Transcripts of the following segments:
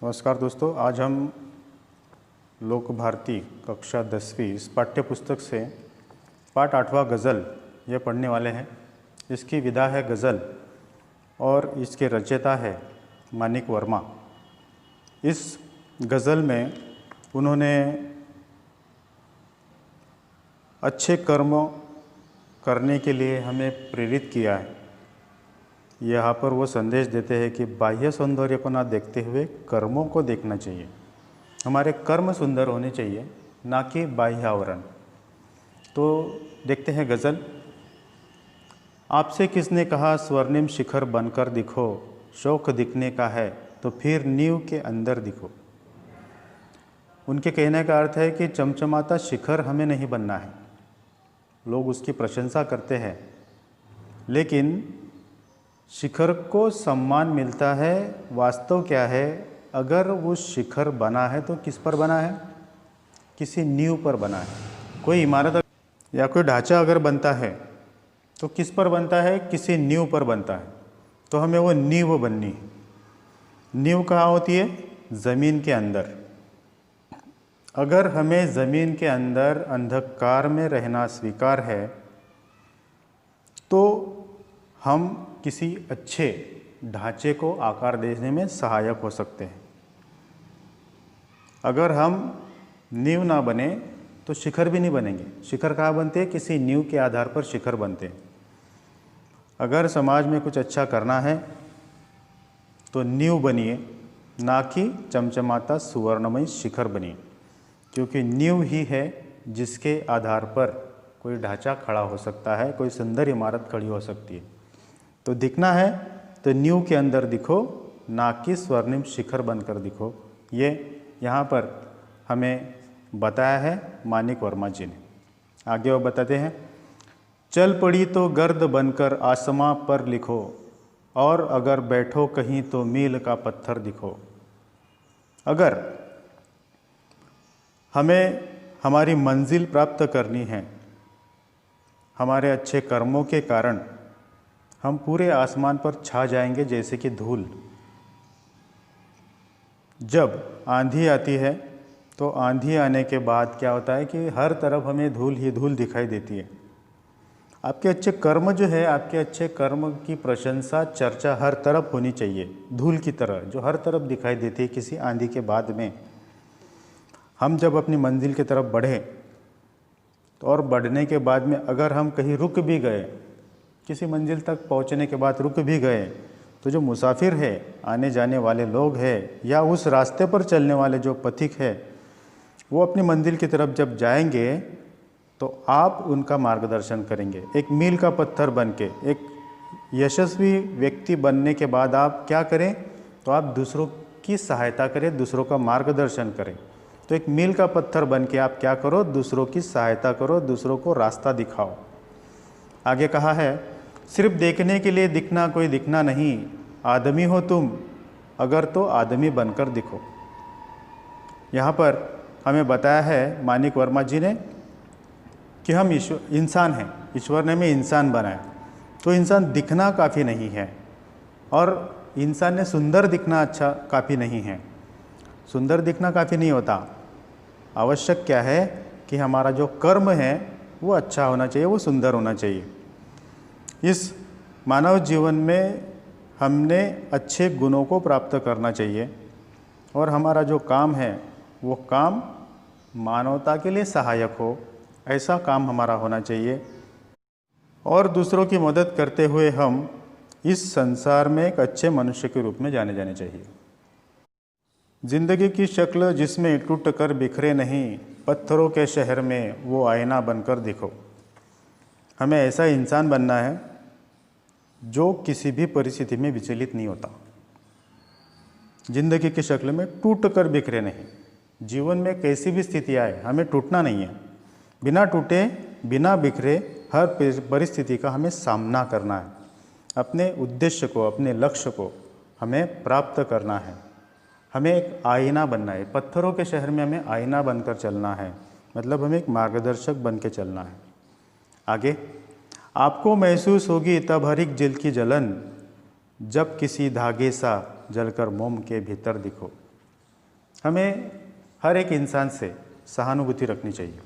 नमस्कार दोस्तों, आज हम लोक भारती कक्षा 10वीं इस पाठ्य पुस्तक से पाठ 8वां गज़ल ये पढ़ने वाले हैं। इसकी विधा है गज़ल और इसके रचयिता है मानिक वर्मा। इस गज़ल में उन्होंने अच्छे कर्म करने के लिए हमें प्रेरित किया है। यहाँ पर वो संदेश देते हैं कि बाह्य सौंदर्य को ना देखते हुए कर्मों को देखना चाहिए। हमारे कर्म सुंदर होने चाहिए, ना कि बाह्य आवरण। तो देखते हैं गज़ल। आपसे किसने कहा स्वर्णिम शिखर बनकर दिखो, शौक दिखने का है तो फिर नींव के अंदर दिखो। उनके कहने का अर्थ है कि चमचमाता शिखर हमें नहीं बनना है। लोग उसकी प्रशंसा करते हैं, लेकिन शिखर को सम्मान मिलता है। वास्तव क्या है, अगर वो शिखर बना है तो किस पर बना है? किसी नींव पर बना है। कोई इमारत या कोई ढांचा अगर बनता है तो किस पर बनता है? किसी नींव पर बनता है। तो हमें वो नींव बननी है। नींव कहाँ होती है? ज़मीन के अंदर। अगर हमें ज़मीन के अंदर अंधकार में रहना स्वीकार है तो हम किसी अच्छे ढांचे को आकार देने में सहायक हो सकते हैं। अगर हम नींव ना बने तो शिखर भी नहीं बनेंगे। शिखर कहाँ बनते हैं? किसी नींव के आधार पर शिखर बनते हैं। अगर समाज में कुछ अच्छा करना है तो नींव बनिए, ना कि चमचमाता सुवर्णमय शिखर बनिए, क्योंकि नींव ही है जिसके आधार पर कोई ढांचा खड़ा हो सकता है, कोई सुंदर इमारत खड़ी हो सकती है। तो दिखना है तो नींव के अंदर दिखो, ना कि स्वर्णिम शिखर बनकर दिखो। ये यहाँ पर हमें बताया है मानिक वर्मा जी ने। आगे वो बताते हैं, चल पड़ी तो गर्द बनकर आसमां पर लिखो, और अगर बैठो कहीं तो मील का पत्थर दिखो। अगर हमें हमारी मंजिल प्राप्त करनी है, हमारे अच्छे कर्मों के कारण हम पूरे आसमान पर छा जाएंगे जैसे कि धूल। जब आंधी आती है तो आंधी आने के बाद क्या होता है कि हर तरफ हमें धूल ही धूल दिखाई देती है। आपके अच्छे कर्म जो है, आपके अच्छे कर्म की प्रशंसा चर्चा हर तरफ होनी चाहिए, धूल की तरह जो हर तरफ दिखाई देती है किसी आंधी के बाद में। हम जब अपनी मंजिल की तरफ बढ़े तो और बढ़ने के बाद में अगर हम कहीं रुक भी गए, किसी मंजिल तक पहुंचने के बाद रुक भी गए, तो जो मुसाफिर है, आने जाने वाले लोग हैं, या उस रास्ते पर चलने वाले जो पथिक है, वो अपनी मंजिल की तरफ जब जाएंगे तो आप उनका मार्गदर्शन करेंगे। एक मील का पत्थर बन के, एक यशस्वी व्यक्ति बनने के बाद आप क्या करें? तो आप दूसरों की सहायता करें, दूसरों का मार्गदर्शन करें। तो एक मील का पत्थर बन के आप क्या करो? दूसरों की सहायता करो, दूसरों को रास्ता दिखाओ। आगे कहा है, सिर्फ देखने के लिए दिखना कोई दिखना नहीं, आदमी हो तुम अगर तो आदमी बनकर दिखो। यहाँ पर हमें बताया है मानिक वर्मा जी ने कि हम इंसान हैं, ईश्वर ने हमें इंसान बनाया। तो इंसान दिखना काफ़ी नहीं है, और इंसान ने सुंदर दिखना अच्छा काफ़ी नहीं है। सुंदर दिखना काफ़ी नहीं होता। आवश्यक क्या है कि हमारा जो कर्म है वो अच्छा होना चाहिए, वो सुंदर होना चाहिए। इस मानव जीवन में हमने अच्छे गुणों को प्राप्त करना चाहिए, और हमारा जो काम है वो काम मानवता के लिए सहायक हो, ऐसा काम हमारा होना चाहिए। और दूसरों की मदद करते हुए हम इस संसार में एक अच्छे मनुष्य के रूप में जाने चाहिए। जिंदगी की शक्ल जिसमें टूट कर बिखरे नहीं, पत्थरों के शहर में वो आईना बनकर दिखो। हमें ऐसा इंसान बनना है जो किसी भी परिस्थिति में विचलित नहीं होता। जिंदगी की शक्ल में टूट कर बिखरे नहीं। जीवन में कैसी भी स्थिति आए, हमें टूटना नहीं है। बिना टूटे, बिना बिखरे हर परिस्थिति का हमें सामना करना है। अपने उद्देश्य को, अपने लक्ष्य को हमें प्राप्त करना है। हमें एक आईना बनना है। पत्थरों के शहर में हमें आईना बनकर चलना है, मतलब हमें एक मार्गदर्शक बन के चलना है। आगे, आपको महसूस होगी तब हर एक दिल की जलन, जब किसी धागे सा जलकर मोम के भीतर दिखो। हमें हर एक इंसान से सहानुभूति रखनी चाहिए,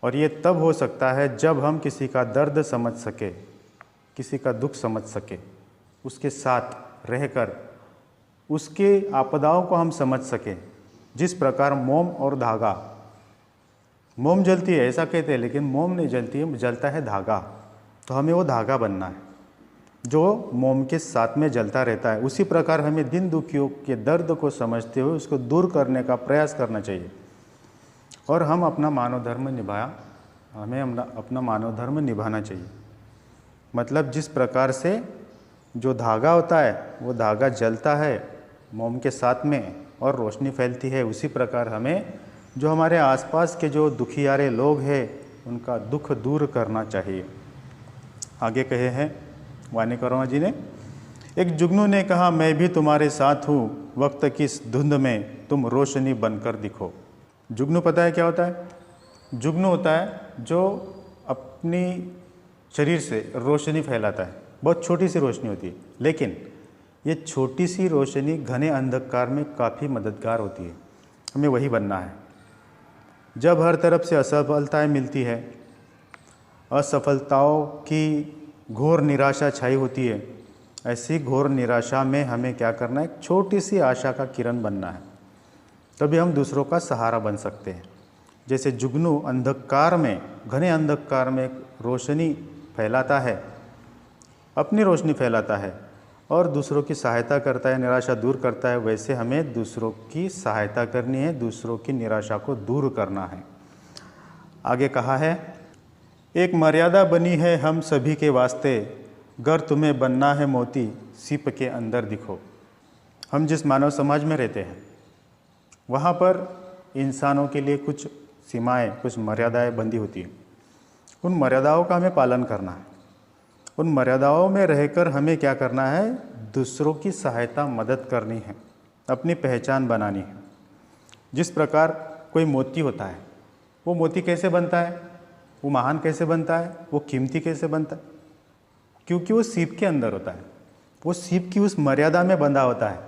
और ये तब हो सकता है जब हम किसी का दर्द समझ सके, किसी का दुख समझ सके, उसके साथ रहकर उसके आपदाओं को हम समझ सकें। जिस प्रकार मोम और धागा, मोम जलती है ऐसा कहते हैं, लेकिन मोम नहीं जलती है, जलता है धागा। तो हमें वो धागा बनना है जो मोम के साथ में जलता रहता है। उसी प्रकार हमें दिन दुखियों के दर्द को समझते हुए उसको दूर करने का प्रयास करना चाहिए, और हम अपना मानव धर्म हमें अपना मानव धर्म निभाना चाहिए। मतलब जिस प्रकार से जो धागा होता है वो धागा जलता है मोम के साथ में और रोशनी फैलती है, उसी प्रकार हमें जो हमारे आसपास के जो दुखियारे लोग हैं उनका दुख दूर करना चाहिए। आगे कहे हैं वाणी कर्मा जी ने, एक जुगनू ने कहा, मैं भी तुम्हारे साथ हूँ, वक्त की इस धुंध में तुम रोशनी बनकर दिखो। जुगनू पता है क्या होता है? जुगनू होता है जो अपनी शरीर से रोशनी फैलाता है। बहुत छोटी सी रोशनी होती है, लेकिन ये छोटी सी रोशनी घने अंधकार में काफ़ी मददगार होती है। हमें वही बनना है। जब हर तरफ से असफलताएं मिलती है, असफलताओं की घोर निराशा छाई होती है, ऐसी घोर निराशा में हमें क्या करना है? छोटी सी आशा का किरण बनना है, तभी हम दूसरों का सहारा बन सकते हैं। जैसे जुगनू अंधकार में, घने अंधकार में रोशनी फैलाता है, अपनी रोशनी फैलाता है और दूसरों की सहायता करता है, निराशा दूर करता है, वैसे हमें दूसरों की सहायता करनी है, दूसरों की निराशा को दूर करना है। आगे कहा है, एक मर्यादा बनी है हम सभी के वास्ते, गर तुम्हें बनना है मोती, सीप के अंदर दिखो। हम जिस मानव समाज में रहते हैं वहाँ पर इंसानों के लिए कुछ सीमाएं, कुछ मर्यादाएं बंधी होती हैं। उन मर्यादाओं का हमें पालन करना है। उन मर्यादाओं में रहकर हमें क्या करना है? दूसरों की सहायता, मदद करनी है, अपनी पहचान बनानी है। जिस प्रकार कोई मोती होता है, वो मोती कैसे बनता है? वो महान कैसे बनता है? वो कीमती कैसे बनता है? क्योंकि वो सीप के अंदर होता है। वो सीप की उस मर्यादा में बंधा होता है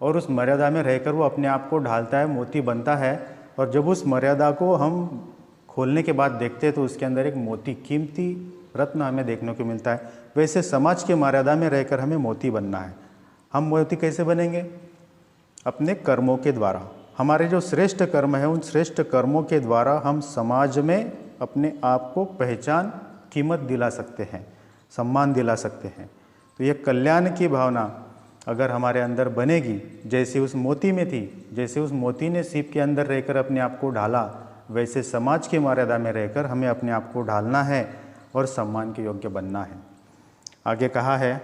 और उस मर्यादा में रहकर वो अपने आप को ढालता है, मोती बनता है। और जब उस मर्यादा को हम खोलने के बाद देखते हैं तो उसके अंदर एक मोती, कीमती रत्न हमें देखने को मिलता है। वैसे समाज की मर्यादा में रहकर हमें मोती बनना है। हम मोती कैसे बनेंगे? अपने कर्मों के द्वारा। हमारे जो श्रेष्ठ कर्म है, उन श्रेष्ठ कर्मों के द्वारा हम समाज में अपने आप को पहचान, कीमत दिला सकते हैं, सम्मान दिला सकते हैं। तो ये कल्याण की भावना अगर हमारे अंदर बनेगी, जैसे उस मोती में थी, जैसे उस मोती ने सीप के अंदर रहकर अपने आप को ढाला, वैसे समाज की मर्यादा में रहकर हमें अपने आप को ढालना है और सम्मान के योग्य बनना है। आगे कहा है,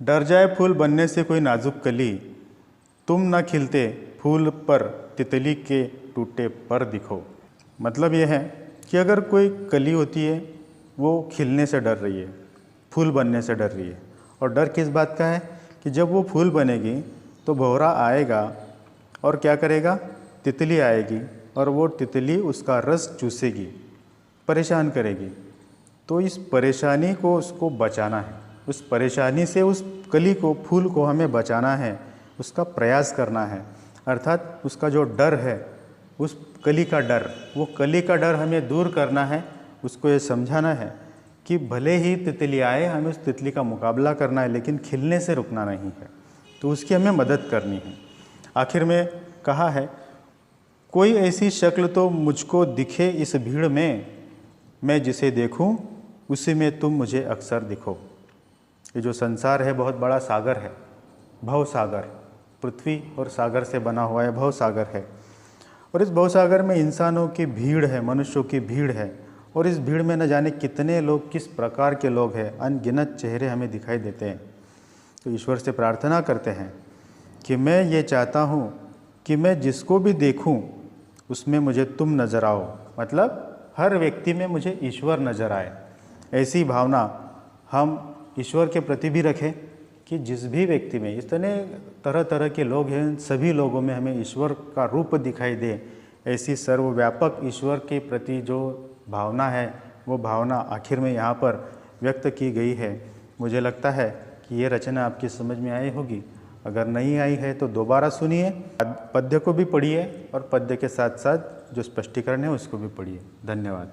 डर जाए फूल बनने से कोई नाजुक कली, तुम न खिलते फूल पर तितली के टूटे पर दिखो। मतलब ये है कि अगर कोई कली होती है वो खिलने से डर रही है, फूल बनने से डर रही है। और डर किस बात का है? कि जब वो फूल बनेगी तो भौरा आएगा और क्या करेगा? तितली आएगी और वो तितली उसका रस चूसेगी, परेशान करेगी। तो इस परेशानी को उसको बचाना है, उस परेशानी से उस कली को, फूल को हमें बचाना है, उसका प्रयास करना है। अर्थात उसका जो डर है, उस कली का डर, वो कली का डर हमें दूर करना है। उसको ये समझाना है कि भले ही तितली आए, हमें उस तितली का मुकाबला करना है, लेकिन खिलने से रुकना नहीं है। तो उसकी हमें मदद करनी है। आखिर में कहा है, कोई ऐसी शक्ल तो मुझको दिखे इस भीड़ में, मैं जिसे देखूं उसी में तुम मुझे अक्सर दिखो। ये जो संसार है बहुत बड़ा सागर है, भव सागर, पृथ्वी और सागर से बना हुआ है, भव सागर है। और इस भव सागर में इंसानों की भीड़ है, मनुष्यों की भीड़ है। और इस भीड़ में न जाने कितने लोग, किस प्रकार के लोग हैं, अनगिनत चेहरे हमें दिखाई देते हैं। तो ईश्वर से प्रार्थना करते हैं कि मैं ये चाहता हूँ कि मैं जिसको भी देखूँ उसमें मुझे तुम नज़र आओ। मतलब हर व्यक्ति में मुझे ईश्वर नज़र आए। ऐसी भावना हम ईश्वर के प्रति भी रखें कि जिस भी व्यक्ति में, इतने तरह तरह के लोग हैं, सभी लोगों में हमें ईश्वर का रूप दिखाई दे। ऐसी सर्वव्यापक ईश्वर के प्रति जो भावना है, वो भावना आखिर में यहाँ पर व्यक्त की गई है। मुझे लगता है कि ये रचना आपकी समझ में आई होगी अगर नहीं आई है तो दोबारा सुनिए, पद्य को भी पढ़िए और पद्य के साथ साथ जो स्पष्टीकरण है उसको भी पढ़िए। धन्यवाद।